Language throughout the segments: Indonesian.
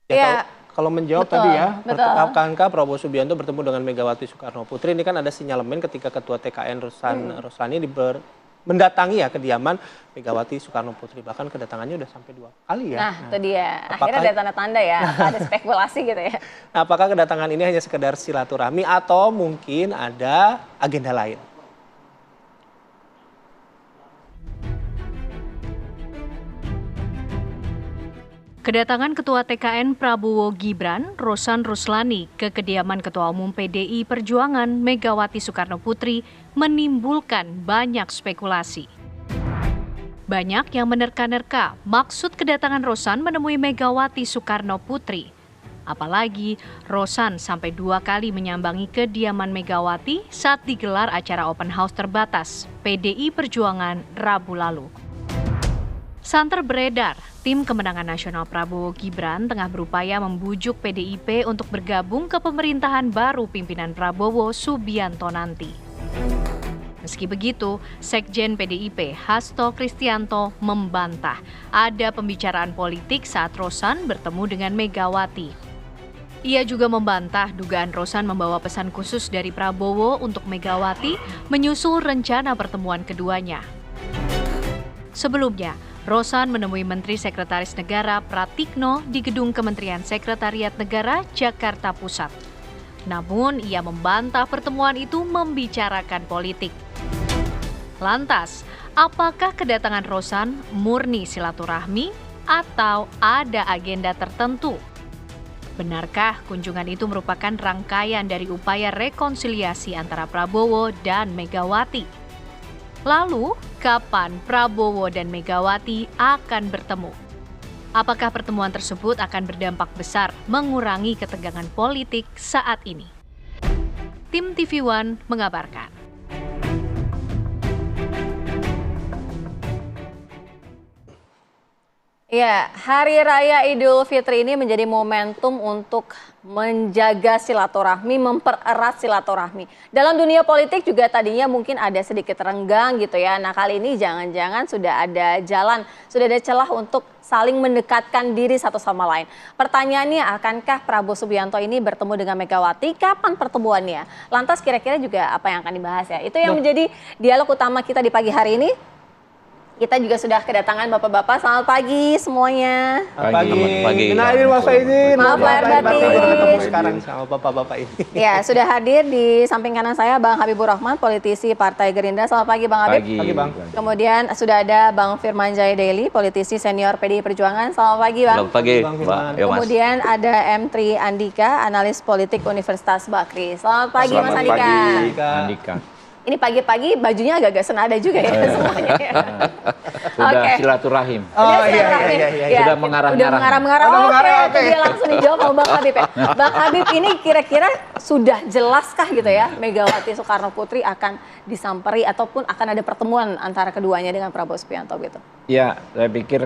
Ya, Iya, kalau menjawab betul, tadi ya, betul. akankah Prabowo Subianto bertemu dengan Megawati Soekarno Putri, ini kan ada sinyalemen ketika Ketua TKN Roslani mendatangi ya kediaman Megawati Soekarno Putri, bahkan kedatangannya udah sampai 2 kali ya. Nah, itu dia. Akhirnya apakah ada tanda-tanda ya, ada spekulasi gitu ya. apakah kedatangan ini hanya sekedar silaturahmi atau mungkin ada agenda lain? Kedatangan Ketua TKN Prabowo Gibran, Rosan Ruslani, ke kediaman Ketua Umum PDI Perjuangan Megawati Soekarno Putri menimbulkan banyak spekulasi. Banyak yang menerka-nerka maksud kedatangan Rosan menemui Megawati Soekarno Putri. Apalagi Rosan sampai 2 kali menyambangi kediaman Megawati saat digelar acara open house terbatas PDI Perjuangan Rabu lalu. Santer beredar, tim kemenangan nasional Prabowo Gibran tengah berupaya membujuk PDIP untuk bergabung ke pemerintahan baru pimpinan Prabowo Subianto nanti. Meski begitu, Sekjen PDIP Hasto Kristianto membantah ada pembicaraan politik saat Rosan bertemu dengan Megawati. Ia juga membantah dugaan Rosan membawa pesan khusus dari Prabowo untuk Megawati menyusul rencana pertemuan keduanya. Sebelumnya, Rosan menemui Menteri Sekretaris Negara Pratikno di Gedung Kementerian Sekretariat Negara, Jakarta Pusat. Namun, ia membantah pertemuan itu membicarakan politik. Lantas, apakah kedatangan Rosan murni silaturahmi atau ada agenda tertentu? Benarkah kunjungan itu merupakan rangkaian dari upaya rekonsiliasi antara Prabowo dan Megawati? Lalu, kapan Prabowo dan Megawati akan bertemu? Apakah pertemuan tersebut akan berdampak besar mengurangi ketegangan politik saat ini? Tim TV One mengabarkan. Ya, Hari Raya Idul Fitri ini menjadi momentum untuk menjaga silaturahmi, mempererat silaturahmi. Dalam dunia politik juga tadinya mungkin ada sedikit renggang gitu ya. Nah, kali ini jangan-jangan sudah ada jalan, sudah ada celah untuk saling mendekatkan diri satu sama lain. Pertanyaannya, akankah Prabowo Subianto ini bertemu dengan Megawati? Kapan pertemuannya? Lantas kira-kira juga apa yang akan dibahas ya? Itu yang menjadi dialog utama kita di pagi hari ini. Kita juga sudah kedatangan bapak-bapak. Selamat pagi semuanya. Pagi. Kenalin Mas Faizin. Maaf lahir batin. Baru ketemu sekarang sama bapak-bapak ini. Ya, sudah hadir di samping kanan saya Bang Habibur Rahman, politisi Partai Gerindra. Selamat pagi Bang Habib. Pagi Bang. Kemudian sudah ada Bang Firman Jaya Daily, politisi senior PDI Perjuangan. Selamat pagi Bang. Selamat pagi, Bang Mbak. Firman. Ya, Mas. Kemudian ada M3 Andika, analis politik Universitas Bakri. Selamat pagi Mas Selamat Andika. pagi, Andika. Ini pagi-pagi bajunya agak-agak senada juga ya semuanya. Sudah Oke. silaturahim. Udah iya. Ya, Sudah mengarah-ngarah. Udah mengarah-ngarah. Udah mengarah, Oke. Dia langsung dijawab sama Bang Habib ya. Bang Habib, ini kira-kira sudah jelaskah gitu ya Megawati Soekarno Putri akan disamperi ataupun akan ada pertemuan antara keduanya dengan Prabowo Subianto gitu? Ya, saya pikir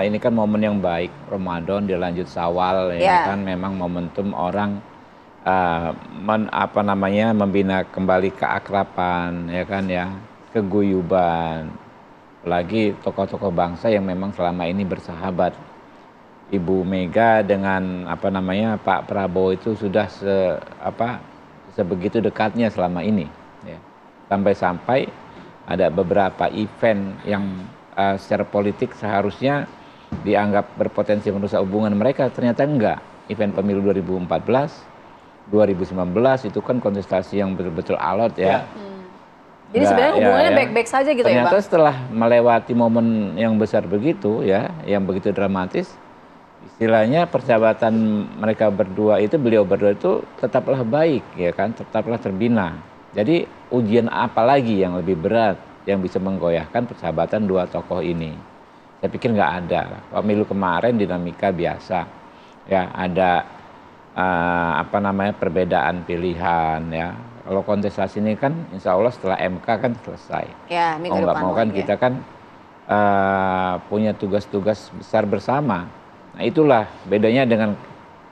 ini kan momen yang baik, Ramadan dilanjut Syawal, ini kan memang momentum orang membina kembali keakraban, ya kan ya, keguyuban. Apalagi tokoh-tokoh bangsa yang memang selama ini bersahabat. Ibu Mega dengan Pak Prabowo itu sudah sebegitu dekatnya selama ini, ya. Sampai-sampai ada beberapa event yang secara politik seharusnya dianggap berpotensi merusak hubungan mereka, ternyata enggak. Event pemilu 2014, 2019 itu kan kontestasi yang betul-betul alot ya. Jadi sebenarnya hubungannya baik-baik saja gitu ya Bang? Ternyata setelah melewati momen yang besar begitu ya, yang begitu dramatis, istilahnya persahabatan mereka berdua itu, beliau berdua itu tetaplah baik ya kan, tetaplah terbina. Jadi ujian apa lagi yang lebih berat yang bisa menggoyahkan persahabatan dua tokoh ini? Saya pikir nggak ada. Pemilu kemarin dinamika biasa, ya ada perbedaan pilihan ya. Kalau kontestasi ini kan insya Allah setelah MK kan selesai. Ya, minggu depan Mau kan lagi, kita kan punya tugas-tugas besar bersama. Nah itulah bedanya dengan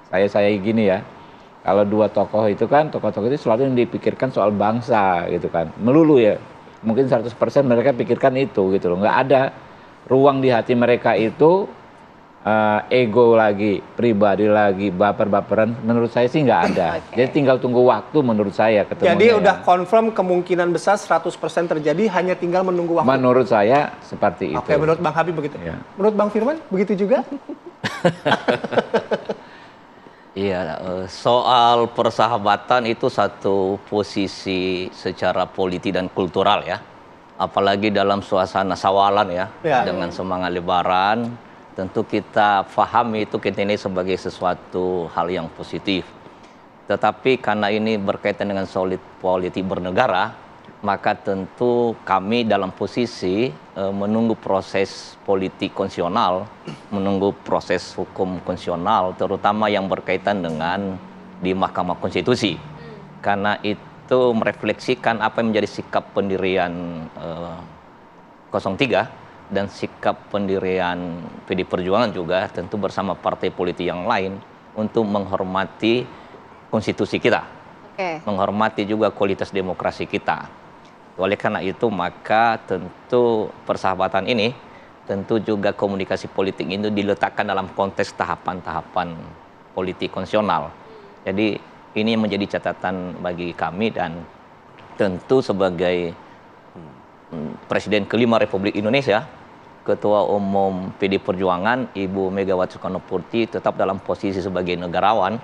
saya gini ya. Kalau dua tokoh itu kan, tokoh-tokoh itu selalu yang dipikirkan soal bangsa gitu kan. Melulu ya. Mungkin 100% mereka pikirkan itu gitu loh. Nggak ada ruang di hati mereka itu ego lagi, pribadi lagi, baper-baperan, menurut saya sih nggak ada. Jadi tinggal tunggu waktu menurut saya ketemunya. Jadi udah confirm kemungkinan besar 100% terjadi, hanya tinggal menunggu waktu. Menurut saya seperti itu. Oke, menurut Bang Habib begitu. Ya. Menurut Bang Firman begitu juga? Iya, soal persahabatan itu satu posisi secara politik dan kultural ya. Apalagi dalam suasana sawalan ya, dengan semangat lebaran. Tentu kita pahami itu kita ini sebagai sesuatu hal yang positif. Tetapi karena ini berkaitan dengan solid politik bernegara, maka tentu kami dalam posisi menunggu proses politik konstitusional, menunggu proses hukum konstitusional, terutama yang berkaitan dengan di Mahkamah Konstitusi. Karena itu merefleksikan apa yang menjadi sikap pendirian 03 dan sikap pendirian PD Perjuangan juga tentu bersama partai politik yang lain untuk menghormati konstitusi kita, menghormati juga kualitas demokrasi kita. Oleh karena itu maka tentu persahabatan ini, tentu juga komunikasi politik itu diletakkan dalam konteks tahapan-tahapan politik konstitusional. Jadi ini menjadi catatan bagi kami dan tentu sebagai Presiden kelima Republik Indonesia, Ketua Umum PD Perjuangan, Ibu Megawati Soekarnoputri tetap dalam posisi sebagai negarawan,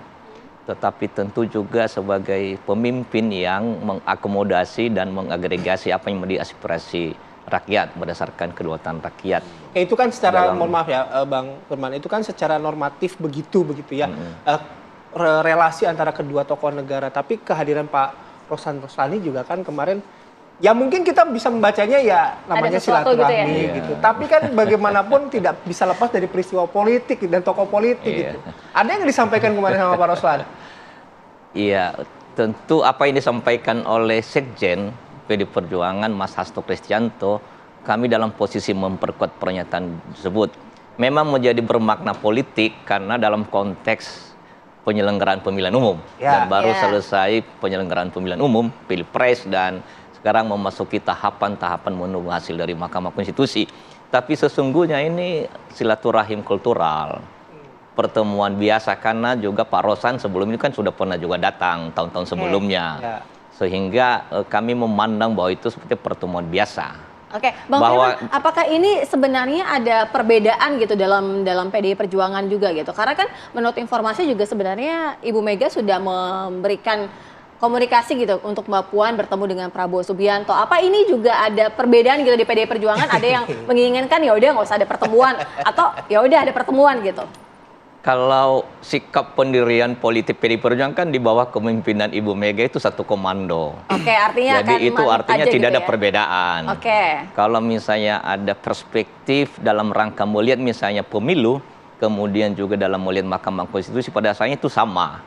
tetapi tentu juga sebagai pemimpin yang mengakomodasi dan mengagregasi apa yang menjadi aspirasi rakyat berdasarkan kedaulatan rakyat. Itu kan secara, mohon maaf ya Bang Firman, itu kan secara normatif begitu ya. Relasi antara kedua tokoh negara, tapi kehadiran Pak Rosan Roslani juga kan kemarin, ya mungkin kita bisa membacanya ya namanya silaturahmi gitu. Tapi kan bagaimanapun tidak bisa lepas dari peristiwa politik dan tokoh politik gitu. Ada yang disampaikan kemarin sama Pak Roslan? Iya, tentu apa yang disampaikan oleh Sekjen PD Perjuangan Mas Hasto Kristianto, kami dalam posisi memperkuat pernyataan tersebut. Memang menjadi bermakna politik karena dalam konteks penyelenggaraan pemilihan umum. Dan baru selesai penyelenggaraan pemilihan umum, Pilpres, dan sekarang memasuki tahapan-tahapan menunggu hasil dari Mahkamah Konstitusi. Tapi sesungguhnya ini silaturahim kultural, pertemuan biasa, karena juga Pak Rosan sebelum ini kan sudah pernah juga datang tahun-tahun sebelumnya. Sehingga kami memandang bahwa itu seperti pertemuan biasa. Oke, Bang Firman, apakah ini sebenarnya ada perbedaan gitu dalam PDI Perjuangan juga gitu? Karena kan menurut informasi juga sebenarnya Ibu Mega sudah memberikan komunikasi gitu untuk Mbak Puan bertemu dengan Prabowo Subianto. Apa ini juga ada perbedaan gitu di PDI Perjuangan? Ada yang menginginkan ya udah nggak usah ada pertemuan, atau ya udah ada pertemuan gitu? Kalau sikap pendirian politik PDI Perjuangan kan di bawah kepemimpinan Ibu Mega itu satu komando. Oke, artinya jadi itu artinya tidak gitu ada ya? Perbedaan. Kalau misalnya ada perspektif dalam rangka melihat misalnya pemilu, kemudian juga dalam melihat Mahkamah Konstitusi, pada asalnya itu sama.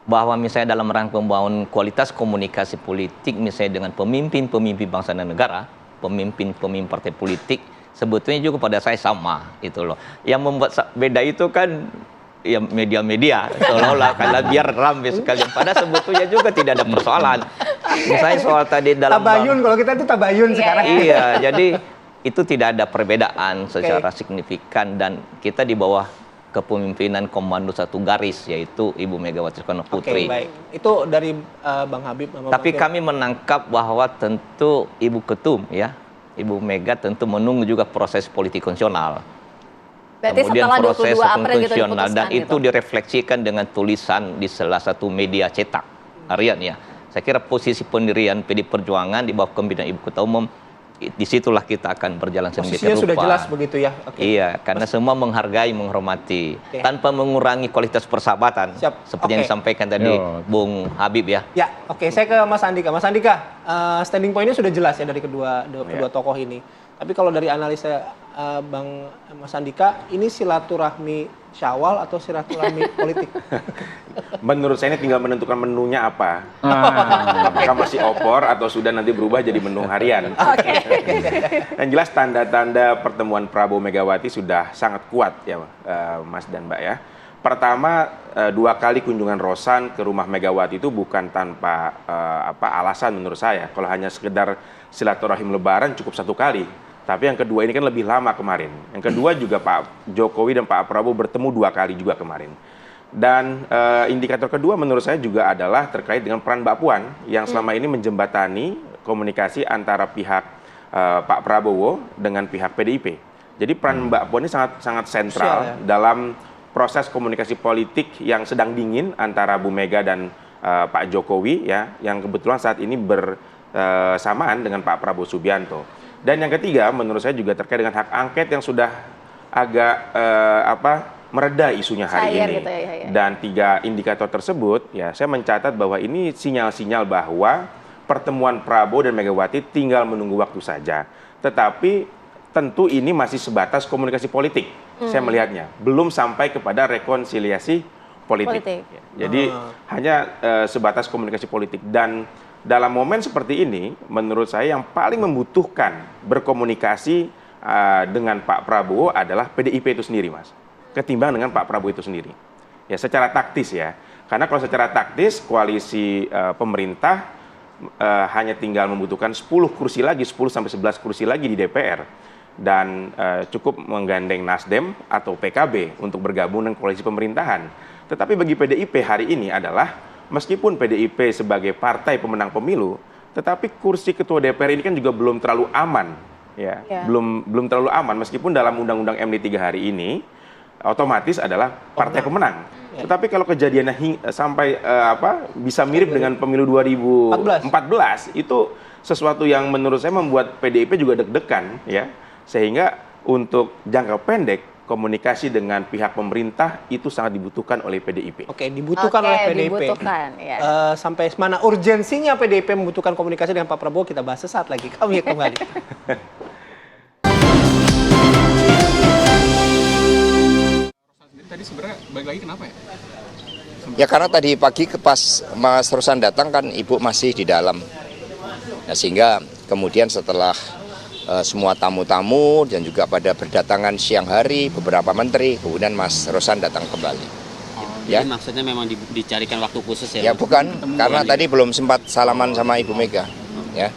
Bahwa misalnya dalam rangka membangun kualitas komunikasi politik misalnya dengan pemimpin-pemimpin bangsa dan negara, pemimpin-pemimpin partai politik, sebetulnya juga pada saya sama itu loh. Yang membuat beda itu kan ya media-media seolah-olah karena biar ramai sekalian. Padahal sebetulnya juga tidak ada persoalan. Misalnya soal tadi dalam tabayun, kalau kita itu tabayun sekarang. Iya, jadi itu tidak ada perbedaan secara signifikan dan kita di bawah kepemimpinan komando satu garis, yaitu Ibu Megawati Soekarnoputri. Baik. Itu dari Bang Habib. Tapi kami menangkap bahwa tentu Ibu Ketum ya, Ibu Mega tentu menunggu juga proses politik konstitusional. Berarti kemudian setelah proses 22 April gitu konstitusional dan gitu. itu direfleksikan dengan tulisan di salah satu media cetak harian ya. Saya kira posisi pendirian PD Perjuangan di bawah kepemimpinan Ibu Ketua Umum, disitulah kita akan berjalan sedemikian rupa. Sudah jelas begitu ya. Iya, karena semua menghargai, menghormati, tanpa mengurangi kualitas persahabatan. Seperti yang disampaikan tadi Bung Habib ya. Ya, saya ke Mas Andika. Mas Andika, standing point-nya sudah jelas ya dari kedua tokoh ini. Tapi kalau dari analisa Bang Mas Andika, ini silaturahmi Syawal atau silaturahmi politik? Menurut saya ini tinggal menentukan menunya apa. Apakah masih opor atau sudah nanti berubah jadi menu harian. Yang jelas tanda-tanda pertemuan Prabowo Megawati sudah sangat kuat ya Mas dan Mbak ya. Pertama, 2 kali kunjungan Rosan ke rumah Megawati itu bukan tanpa alasan menurut saya. Kalau hanya sekedar silaturahim lebaran cukup 1 kali. Tapi yang kedua ini kan lebih lama kemarin. Yang kedua juga Pak Jokowi dan Pak Prabowo bertemu 2 kali juga kemarin. Dan indikator kedua menurut saya juga adalah terkait dengan peran Mbak Puan yang selama ini menjembatani komunikasi antara pihak Pak Prabowo dengan pihak PDIP. Jadi peran Mbak Puan ini sangat sentral dalam proses komunikasi politik yang sedang dingin antara Bu Mega dan Pak Jokowi ya, yang kebetulan saat ini bersamaan dengan Pak Prabowo Subianto. Dan yang ketiga, menurut saya juga terkait dengan hak angket yang sudah agak mereda isunya hari ini. Gitu ya. Dan 3 indikator tersebut, ya saya mencatat bahwa ini sinyal-sinyal bahwa pertemuan Prabowo dan Megawati tinggal menunggu waktu saja. Tetapi tentu ini masih sebatas komunikasi politik, saya melihatnya. Belum sampai kepada rekonsiliasi politik. Jadi hanya sebatas komunikasi politik. Dan dalam momen seperti ini, menurut saya yang paling membutuhkan berkomunikasi dengan Pak Prabowo adalah PDIP itu sendiri, Mas. Ketimbang dengan Pak Prabowo itu sendiri. Ya, secara taktis ya. Karena kalau secara taktis, koalisi pemerintah hanya tinggal membutuhkan 10 kursi lagi, 10-11 kursi lagi di DPR. Dan cukup menggandeng Nasdem atau PKB untuk bergabung dengan koalisi pemerintahan. Tetapi bagi PDIP hari ini adalah meskipun PDIP sebagai partai pemenang pemilu, tetapi kursi ketua DPR ini kan juga belum terlalu aman, ya. Belum terlalu aman meskipun dalam Undang-Undang MD 3 hari ini otomatis adalah partai pemenang. Tetapi kalau kejadiannya sampai bisa mirip dengan pemilu 2014 itu sesuatu yang menurut saya membuat PDIP juga deg-degan, ya. Sehingga untuk jangka pendek komunikasi dengan pihak pemerintah itu sangat dibutuhkan oleh PDIP. Oke, dibutuhkan oleh PDIP. Sampai mana urgensinya PDIP membutuhkan komunikasi dengan Pak Prabowo, kita bahas sesaat lagi. Kami kembali. Tadi sebenarnya balik lagi kenapa ya? Ya karena tadi pagi pas Mas Rosan datang kan Ibu masih di dalam. Nah, sehingga kemudian setelah semua tamu-tamu dan juga pada berdatangan siang hari beberapa menteri, kemudian Mas Rosan datang kembali. Ya. Jadi maksudnya memang dicarikan waktu khusus ya? Ya bukan, karena tadi belum sempat salaman sama Ibu Mega. Ya.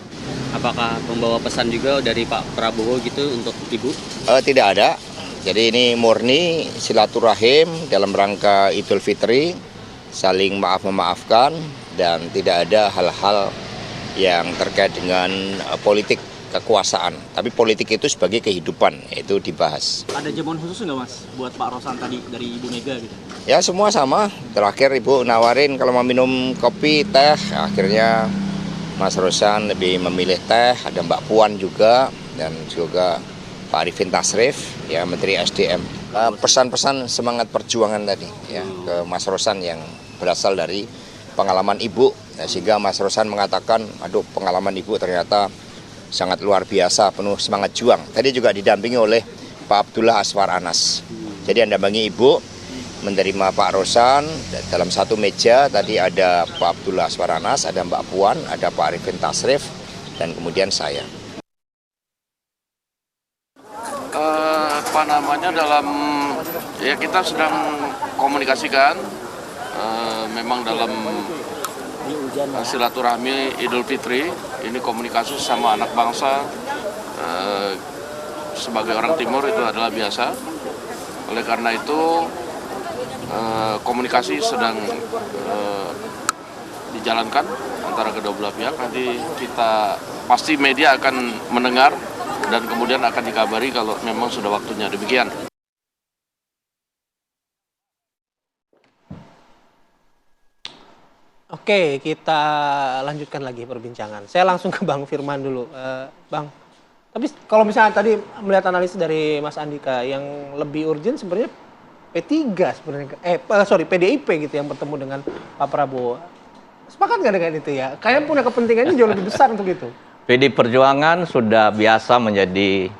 Apakah membawa pesan juga dari Pak Prabowo gitu untuk Ibu? Tidak ada. Jadi ini murni silaturahim dalam rangka Idul Fitri, saling maaf-memaafkan dan tidak ada hal-hal yang terkait dengan politik kekuasaan, tapi politik itu sebagai kehidupan, itu dibahas. Ada jamuan khusus nggak Mas buat Pak Rosan tadi dari Ibu Mega gitu? Ya semua sama, terakhir Ibu nawarin kalau mau minum kopi, teh, akhirnya Mas Rosan lebih memilih teh, ada Mbak Puan juga, dan juga Pak Arifin Tasrif, ya Menteri SDM. Pesan-pesan semangat perjuangan tadi, ya ke Mas Rosan yang berasal dari pengalaman Ibu, sehingga Mas Rosan mengatakan, aduh pengalaman Ibu ternyata sangat luar biasa, penuh semangat juang. Tadi juga didampingi oleh Pak Abdullah Aswar Anas. Jadi mendampingi Ibu menerima Pak Rosan dalam satu meja. Tadi ada Pak Abdullah Aswar Anas, ada Mbak Puan, ada Pak Arifin Tasrif, dan kemudian saya. Dalam ya kita sedang komunikasikan memang dalam silaturahmi Idul Fitri ini komunikasi sama anak bangsa sebagai orang Timur itu adalah biasa. Oleh karena itu komunikasi sedang dijalankan antara kedua belah pihak. Nanti kita pasti media akan mendengar dan kemudian akan dikabari kalau memang sudah waktunya. Demikian. Oke, kita lanjutkan lagi perbincangan. Saya langsung ke Bang Firman dulu. Bang, tapi kalau misalnya tadi melihat analisis dari Mas Andika, yang lebih urgent sebenarnya P3 sebenarnya, PDIP gitu yang bertemu dengan Pak Prabowo. Sepakat nggak dengan itu ya? Kayaknya punya kepentingannya jauh lebih besar untuk itu. PD Perjuangan sudah biasa menjadi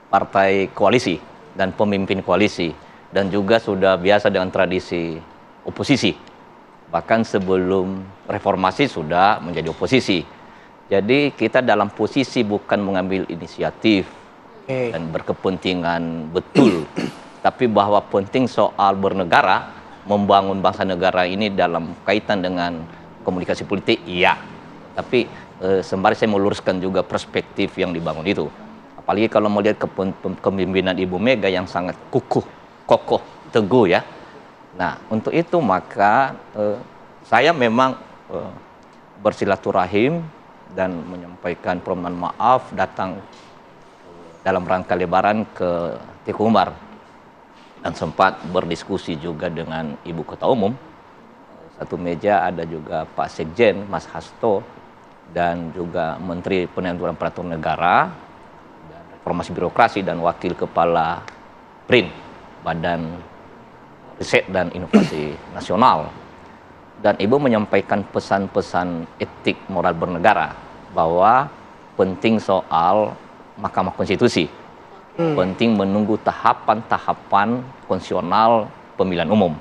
partai koalisi dan pemimpin koalisi, dan juga sudah biasa dengan tradisi oposisi. Bahkan sebelum reformasi sudah menjadi oposisi. Jadi kita dalam posisi bukan mengambil inisiatif dan berkepentingan betul, tapi bahwa penting soal bernegara, membangun bangsa negara ini dalam kaitan dengan komunikasi politik, iya. Tapi sembari saya meluruskan juga perspektif yang dibangun itu. Apalagi kalau melihat kepemimpinan Ibu Mega yang sangat kokoh, teguh ya. Nah, untuk itu maka saya memang bersilaturahim dan menyampaikan permohonan maaf datang dalam rangka Lebaran ke Teguh Umar dan sempat berdiskusi juga dengan Ibu Ketua Umum. Satu meja ada juga Pak Sekjen, Mas Hasto, dan juga Menteri Penentuan Peraturan Negara dan Reformasi Birokrasi dan Wakil Kepala BRIN, Badan Riset dan Inovasi Nasional. Dan Ibu menyampaikan pesan-pesan etik moral bernegara bahwa penting soal Mahkamah Konstitusi, penting menunggu tahapan-tahapan konstitusional pemilihan umum,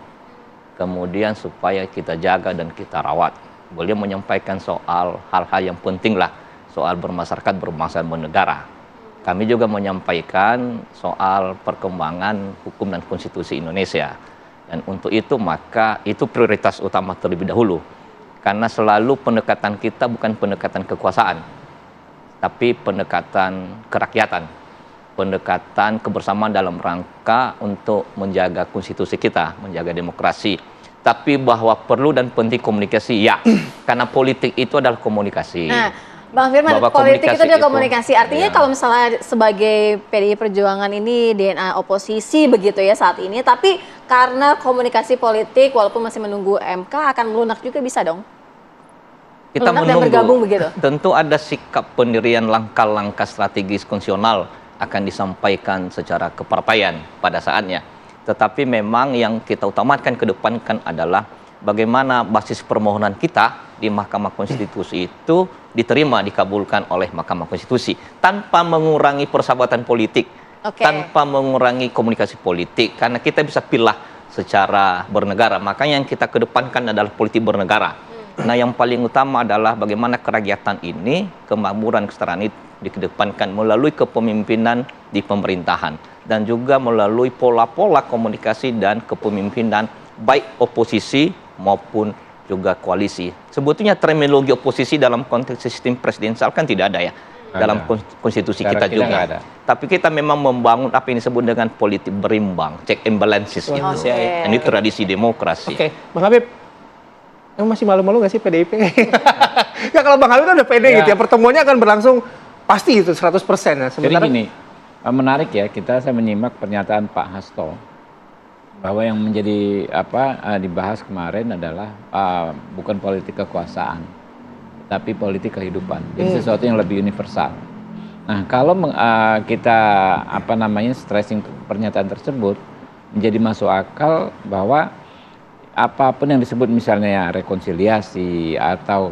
kemudian supaya kita jaga dan kita rawat. Beliau menyampaikan soal hal-hal yang penting lah, soal bermasyarakat, berbangsa, bernegara. Kami juga menyampaikan soal perkembangan hukum dan konstitusi Indonesia. Dan untuk itu maka itu prioritas utama terlebih dahulu. Karena selalu pendekatan kita bukan pendekatan kekuasaan, tapi pendekatan kerakyatan, pendekatan kebersamaan dalam rangka untuk menjaga konstitusi kita, menjaga demokrasi. Tapi bahwa perlu dan penting komunikasi, ya. Karena politik itu adalah komunikasi. Nah, Bang Firman, politik itu adalah komunikasi. Artinya kalau misalnya sebagai PDI Perjuangan ini DNA oposisi begitu ya saat ini, tapi karena komunikasi politik walaupun masih menunggu MK akan melunak juga bisa dong? Kita melunak menunggu. Dan bergabung begitu? Tentu ada sikap pendirian langkah-langkah strategis konstitusional akan disampaikan secara kepartaian pada saatnya. Tetapi memang yang kita utamakan ke depan kan adalah bagaimana basis permohonan kita di Mahkamah Konstitusi itu diterima, dikabulkan oleh Mahkamah Konstitusi tanpa mengurangi persahabatan politik, tanpa mengurangi komunikasi politik, karena kita bisa pilih secara bernegara. Makanya yang kita kedepankan adalah politik bernegara. Nah, yang paling utama adalah bagaimana kerakyatan ini, kemakmuran, kesetaraan itu dikedepankan melalui kepemimpinan di pemerintahan dan juga melalui pola-pola komunikasi dan kepemimpinan baik oposisi maupun juga koalisi. Sebetulnya terminologi oposisi dalam konteks sistem presidensial kan tidak ada ya. Dalam konstitusi kita juga. Ada. Tapi kita memang membangun apa yang disebut dengan politik berimbang, check and balances gitu. Ini tradisi demokrasi. Oke, Bang Habib, masih malu-malu nggak sih PDIP? Ya kalau Bang Habib kan udah pede gitu ya, pertemuannya akan berlangsung pasti itu 100%. Nah, sementara jadi gini, menarik ya, saya menyimak pernyataan Pak Hasto bahwa yang menjadi dibahas kemarin adalah bukan politik kekuasaan, tapi politik kehidupan. Jadi sesuatu yang lebih universal. Nah, kalau kita stressing pernyataan tersebut menjadi masuk akal bahwa apapun yang disebut misalnya rekonsiliasi atau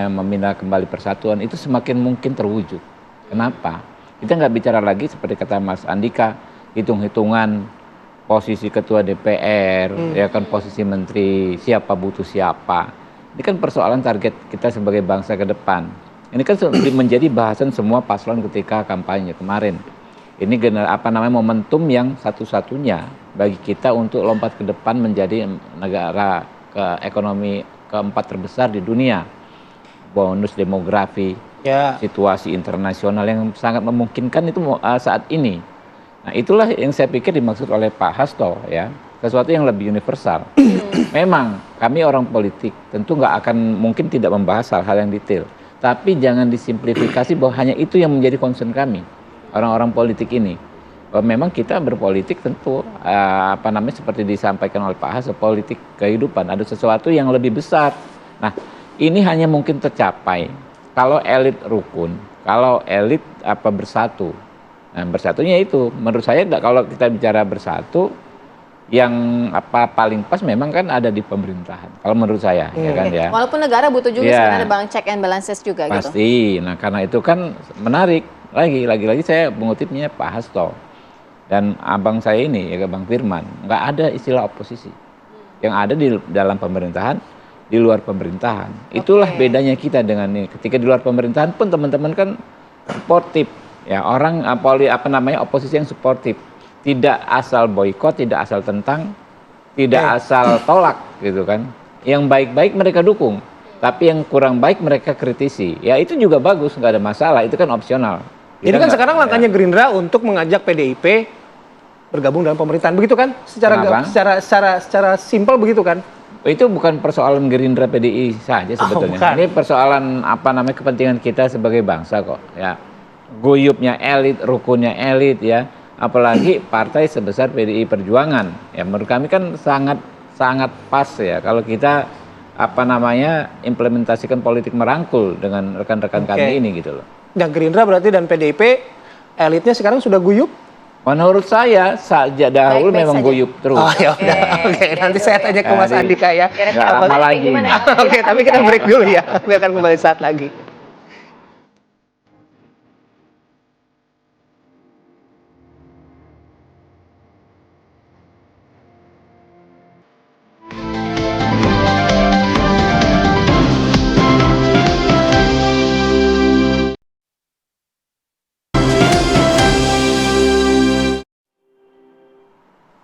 memindah kembali persatuan itu semakin mungkin terwujud. Kenapa? Kita nggak bicara lagi seperti kata Mas Andika, hitung-hitungan posisi ketua DPR, ya kan, posisi menteri, siapa butuh siapa. Ini kan persoalan target kita sebagai bangsa ke depan. Ini kan menjadi bahasan semua paslon ketika kampanye kemarin. Ini momentum yang satu-satunya bagi kita untuk lompat ke depan menjadi negara ekonomi keempat terbesar di dunia. Bonus demografi, situasi internasional yang sangat memungkinkan itu saat ini. Nah, itulah yang saya pikir dimaksud oleh Pak Hasto ya, sesuatu yang lebih universal. Memang kami orang politik tentu nggak akan mungkin tidak membahas hal-hal yang detail, tapi jangan disimplifikasi bahwa hanya itu yang menjadi concern kami orang-orang politik ini. Bahwa memang kita berpolitik tentu seperti disampaikan oleh Pak Hasto, politik kehidupan, ada sesuatu yang lebih besar. Nah, ini hanya mungkin tercapai kalau elit rukun, kalau elit bersatu. Nah, bersatunya itu menurut saya kalau kita bicara bersatu yang paling pas memang kan ada di pemerintahan. Kalau menurut saya ya kan ya. Walaupun negara butuh juga sebenarnya Bang check and balances juga gitu. Pasti. Nah, karena itu kan menarik. Lagi-lagi saya mengutipnya Pak Hasto. Dan abang saya ini ya Bang Firman, nggak ada istilah oposisi. Yang ada di dalam pemerintahan, di luar pemerintahan. Itulah bedanya kita dengan ini. Ketika di luar pemerintahan pun teman-teman kan sportif. Ya, orang oposisi yang suportif, tidak asal boikot, tidak asal tentang, tidak asal tolak gitu kan. Yang baik-baik mereka dukung, tapi yang kurang baik mereka kritisi. Ya itu juga bagus, nggak ada masalah, itu kan opsional. Jadi kan sekarang langkahnya Gerindra untuk mengajak PDIP bergabung dalam pemerintahan, begitu kan? Secara simpel begitu kan? Itu bukan persoalan Gerindra PDI saja sebetulnya. Ini persoalan kepentingan kita sebagai bangsa kok. Ya, guyupnya elit, rukunnya elit ya. Apalagi partai sebesar PDI Perjuangan. Ya, menurut kami kan sangat pas ya kalau kita implementasikan politik merangkul dengan rekan-rekan kami ini gitu loh. Nah, Gerindra berarti dan PDIP elitnya sekarang sudah guyup? Menurut saya sejak dahulu memang guyup terus. Oh ya udah. Oke, nanti saya tanya ke Mas Andika ya. Nggak lama lagi. Oke, tapi kita break dulu ya. Kami akan kembali saat lagi.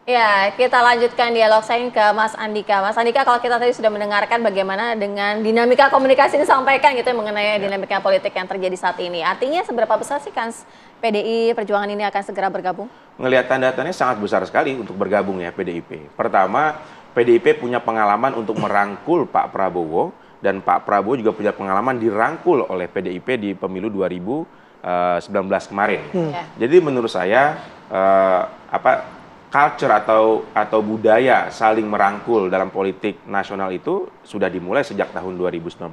Ya, kita lanjutkan dialog saya ke Mas Andika. Mas Andika, kalau kita tadi sudah mendengarkan bagaimana dengan dinamika komunikasi yang disampaikan gitu mengenai dinamika politik yang terjadi saat ini. Artinya seberapa besar sih kans PDI Perjuangan ini akan segera bergabung? Ngelihat tanda-tandanya sangat besar sekali untuk bergabung ya PDIP. Pertama, PDIP punya pengalaman untuk merangkul Pak Prabowo dan Pak Prabowo juga punya pengalaman dirangkul oleh PDIP di pemilu 2019 kemarin. Jadi menurut saya culture atau budaya saling merangkul dalam politik nasional itu sudah dimulai sejak tahun 2019.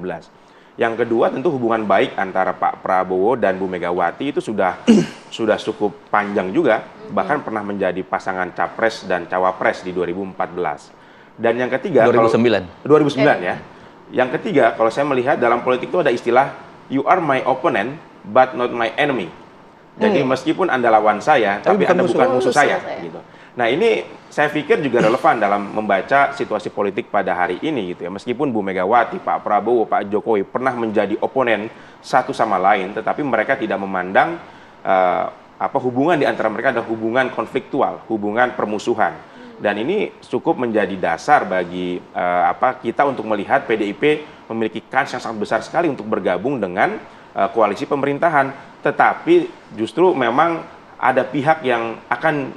Yang kedua tentu hubungan baik antara Pak Prabowo dan Bu Megawati itu sudah cukup panjang juga, bahkan pernah menjadi pasangan capres dan cawapres di 2014. Dan yang ketiga 2009 ya. Yang ketiga kalau saya melihat dalam politik itu ada istilah you are my opponent but not my enemy. Jadi meskipun Anda lawan saya, tapi Anda bukan musuh saya gitu. Nah ini saya pikir juga relevan dalam membaca situasi politik pada hari ini gitu ya. Meskipun Bu Megawati, Pak Prabowo, Pak Jokowi pernah menjadi oponen satu sama lain, tetapi mereka tidak memandang hubungan di antara mereka adalah hubungan konfliktual, hubungan permusuhan. Dan ini cukup menjadi dasar bagi kita untuk melihat PDIP memiliki kans yang sangat besar sekali untuk bergabung dengan koalisi pemerintahan. Tetapi justru memang ada pihak yang akan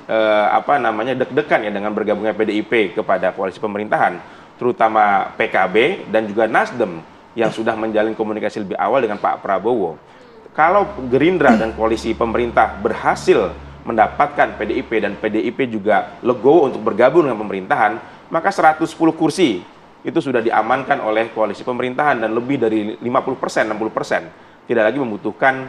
deg-degan ya dengan bergabungnya PDIP kepada koalisi pemerintahan, terutama PKB dan juga Nasdem yang sudah menjalin komunikasi lebih awal dengan Pak Prabowo. Kalau Gerindra dan koalisi pemerintah berhasil mendapatkan PDIP dan PDIP juga legowo untuk bergabung dengan pemerintahan, maka 110 kursi itu sudah diamankan oleh koalisi pemerintahan dan lebih dari 50%, 60%. Tidak lagi membutuhkan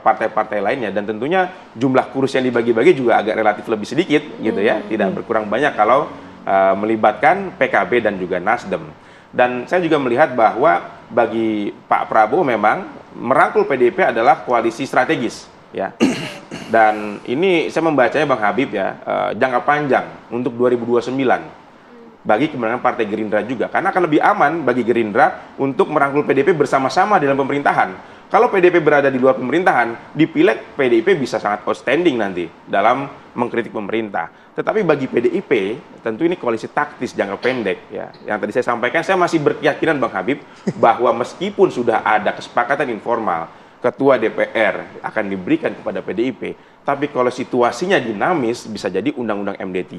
partai-partai lainnya, dan tentunya jumlah kursi yang dibagi-bagi juga agak relatif lebih sedikit gitu ya, tidak berkurang banyak kalau melibatkan PKB dan juga Nasdem. Dan saya juga melihat bahwa bagi Pak Prabowo memang merangkul PDIP adalah koalisi strategis ya. Dan ini saya membacanya Bang Habib ya, jangka panjang untuk 2029 bagi kemenangan Partai Gerindra juga, karena akan lebih aman bagi Gerindra untuk merangkul PDIP bersama-sama dalam pemerintahan. Kalau PDIP berada di luar pemerintahan, di pileg PDIP bisa sangat outstanding nanti dalam mengkritik pemerintah. Tetapi bagi PDIP, tentu ini koalisi taktis jangka pendek ya. Yang tadi saya sampaikan, saya masih berkeyakinan Bang Habib bahwa meskipun sudah ada kesepakatan informal, Ketua DPR akan diberikan kepada PDIP, tapi kalau situasinya dinamis, bisa jadi Undang-Undang MD3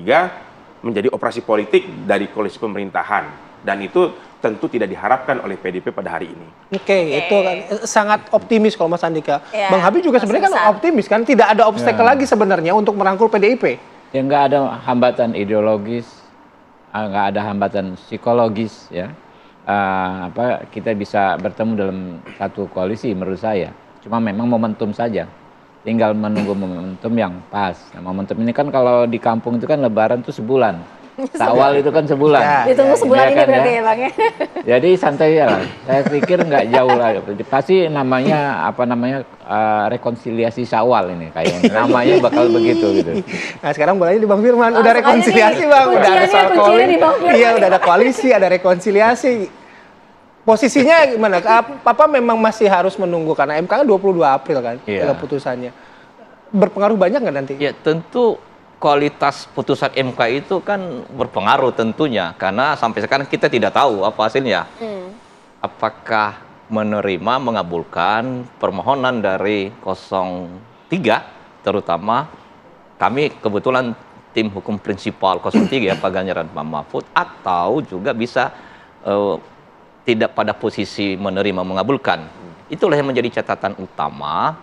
menjadi operasi politik dari koalisi pemerintahan. Dan itu tentu tidak diharapkan oleh PDIP pada hari ini. Oke, itu kan sangat optimis kalau Mas Andika. Bang Habib juga sebenarnya kan optimis kan, tidak ada obstacle lagi sebenarnya untuk merangkul PDIP. Ya nggak ada hambatan ideologis, nggak ada hambatan psikologis ya. Kita bisa bertemu dalam satu koalisi menurut saya. Cuma memang momentum saja. Tinggal menunggu momentum yang pas. Nah, momentum ini kan kalau di kampung itu kan Lebaran tuh sebulan. Syawal itu kan sebulan. Ditunggu sebulan ini berarti ya Bang ya. Jadi santai ya lah. Saya pikir nggak jauh lah. Pasti namanya rekonsiliasi Syawal ini kayaknya. Namanya bakal begitu gitu. Nah sekarang bolanya di Bang Firman. Udah rekonsiliasi Bang. Udah ada soal koalisi. Iya udah ada koalisi, ada rekonsiliasi. Posisinya gimana? Apa memang masih harus menunggu karena MK kan 22 April kan keputusannya. Berpengaruh banyak nggak nanti? Ya tentu kualitas putusan MK itu kan berpengaruh tentunya, karena sampai sekarang kita tidak tahu apa hasilnya. Apakah menerima, mengabulkan permohonan dari 03, terutama kami kebetulan tim hukum prinsipal 03 Pak Ganjar dan Pak Mahfud, atau juga bisa tidak pada posisi menerima, mengabulkan. Itulah yang menjadi catatan utama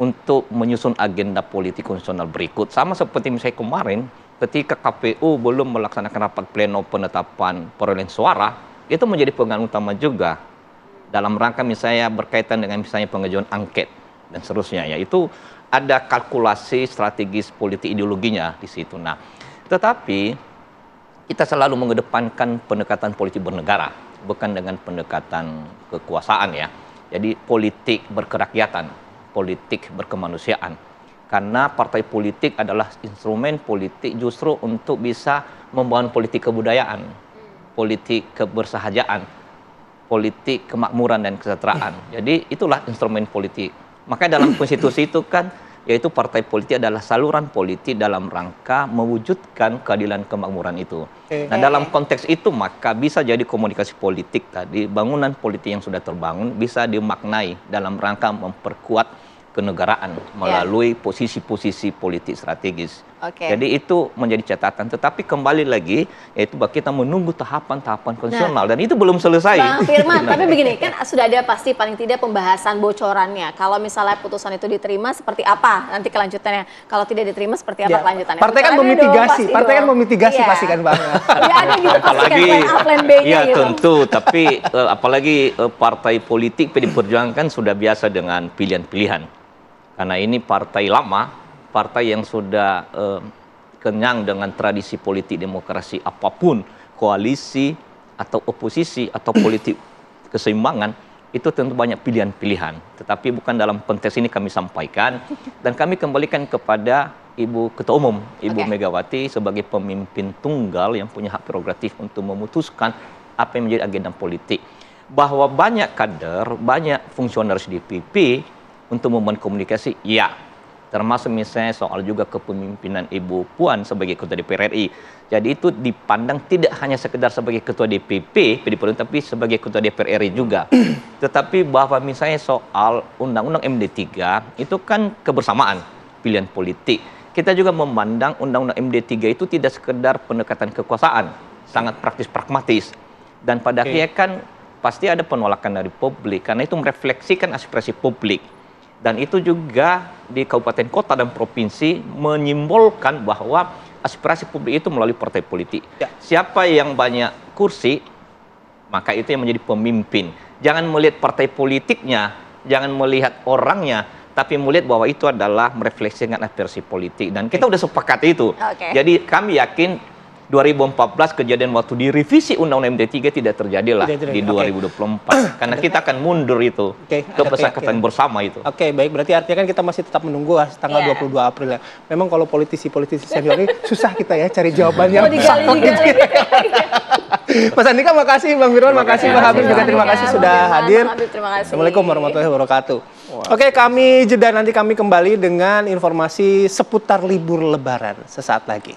untuk menyusun agenda politik konstitusional berikut. Sama seperti misalnya kemarin ketika KPU belum melaksanakan rapat pleno penetapan perolehan suara, itu menjadi pegangan utama juga dalam rangka misalnya berkaitan dengan misalnya pengajuan angket dan seterusnya, yaitu ada kalkulasi strategis politik ideologinya di situ. Nah, tetapi kita selalu mengedepankan pendekatan politik bernegara, bukan dengan pendekatan kekuasaan ya. Jadi politik berkerakyatan, politik berkemanusiaan. Karena partai politik adalah instrumen politik justru untuk bisa membangun politik kebudayaan, politik kebersahajaan, politik kemakmuran dan kesejahteraan. Jadi itulah instrumen politik. Makanya dalam konstitusi itu kan, yaitu partai politik adalah saluran politik dalam rangka mewujudkan keadilan kemakmuran itu. Nah, dalam konteks itu maka bisa jadi komunikasi politik tadi, bangunan politik yang sudah terbangun bisa dimaknai dalam rangka memperkuat kenegaraan melalui posisi-posisi politik strategis. Jadi itu menjadi catatan. Tetapi kembali lagi, yaitu bahwa kita menunggu tahapan-tahapan konstitusional, dan itu belum selesai. Bang Firman, tapi begini, kan sudah ada pasti paling tidak pembahasan bocorannya. Kalau misalnya putusan itu diterima, seperti apa nanti kelanjutannya? Kalau tidak diterima, seperti apa kelanjutannya? Partai kan memitigasi, partai kan memitigasi pasti kan Bang. Ya ada gitu, apalagi, plan A, plan B-nya ya gitu. tentu, tapi apalagi partai politik PDI Perjuangan kan sudah biasa dengan pilihan-pilihan. Karena ini partai lama, partai yang sudah kenyang dengan tradisi politik demokrasi apapun, koalisi atau oposisi atau politik keseimbangan, itu tentu banyak pilihan-pilihan. Tetapi bukan dalam konteks ini kami sampaikan, dan kami kembalikan kepada Ibu Ketua Umum, Ibu Megawati sebagai pemimpin tunggal yang punya hak prerogatif untuk memutuskan apa yang menjadi agenda politik. Bahwa banyak kader, banyak fungsionaris DPP untuk membangun komunikasi, ya. Termasuk misalnya soal juga kepemimpinan Ibu Puan sebagai Ketua DPR RI. Jadi itu dipandang tidak hanya sekedar sebagai Ketua DPP, tapi sebagai Ketua DPR RI juga. Tetapi bahwa misalnya soal Undang-Undang MD3, itu kan kebersamaan pilihan politik. Kita juga memandang Undang-Undang MD3 itu tidak sekedar pendekatan kekuasaan, sangat praktis pragmatis. Dan pada akhirnya kan pasti ada penolakan dari publik, karena itu merefleksikan aspirasi publik. Dan itu juga di kabupaten, kota, dan provinsi menyimbolkan bahwa aspirasi publik itu melalui partai politik. Siapa yang banyak kursi, maka itu yang menjadi pemimpin. Jangan melihat partai politiknya, jangan melihat orangnya, tapi melihat bahwa itu adalah merefleksikan aspirasi politik. Dan kita udah sepakat itu. Jadi kami yakin 2014 kejadian waktu direvisi Undang-Undang MD3 tidak terjadi lah di 2024. Karena kita akan mundur itu ke kesepakatan bersama itu. Baik, berarti artinya kan kita masih tetap menunggu tanggal 22 April ya. Memang kalau politisi-politisi senior ini susah kita ya cari jawabannya. Mas Andika makasih, Bang Firman makasih, Bang Habib juga terima kasih sudah hadir. Assalamualaikum warahmatullahi wabarakatuh. Kami jeda, nanti kami kembali dengan informasi seputar libur Lebaran sesaat lagi.